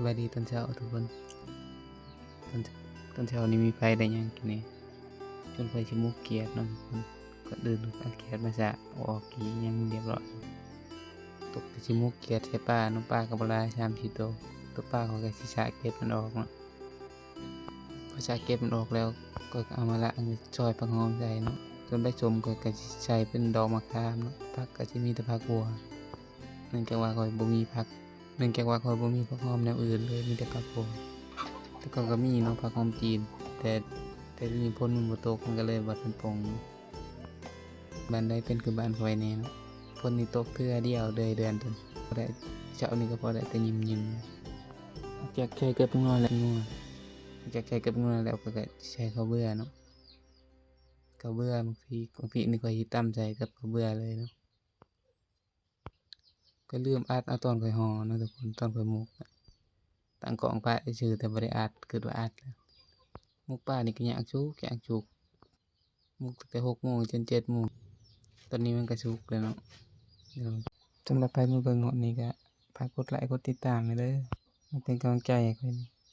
สวัสดีตอนเช้าทุกคนตอนตอนเช้านี้มีไฟได้ยังกินเนี่ยจนไฟชิมุกเกียดเนาะทุกคนก็เดินเอาเกียดมาสะออกกียังเรียบร้อยตกไปชิมุกเกียดใส่ป้าน้องป้ากับบลาย3-4ตัวป้าเขาก็สิสะเก็บมันออกเนาะพอสะเก็บมันออกแล้วก็เอามาละซอยผักหอมใส่เนาะจนไปชมก็สิใส่เป็นดอกมะขามเนาะผักก็สิมีแต่ผักบัวเนื่องจากว่าข่อยบ่มีผักเนื่องจากว่าข่อยบ่มีผักหอมแนวอื่นเลยมีแต่ผักบัว แต่ก็มีเนาะผักหอมจีนแต่ทีนี้ฝนมันบ่ตกมันก็เลยบ่ทันปงบ้านใดเป็นคือบ้านข่อยแน่เนาะฝนนี่ตกเทื่อเดียวเลยเดือนจนบ่ได้เช้านี้ก็พอได้แต่ยิ้มๆจากใช้เกือบทุกหน่อยแล้วงัวจากใช้เกือบทุกหน่อยแล้วก็ใช้ข้าวเบื่อเนาะข้าวเบื่บางทีนี่ข้อยสิตำใส่กับข้าวเบื่อเลยเนาะก็ลืมอัดเอาตอนข้อยห่อเนาะทุกคนตอนข้อยหมกตั้งกล้องไปซื่อแต่บ่ได้อัดคิดว่าอัดแล้วหมกปลานี่ก็ยากจุกหมกตั้งแต่6 โมงจน7 โมงตอนนี้มันก็สุกแล้วเนาะเดี๋ยวสำหรับใครมาเบิ่งฮอดนี้ก็ฝากกดไลค์กดติดตามให้เด้อมันเป็นกำลังใจให้ข้อย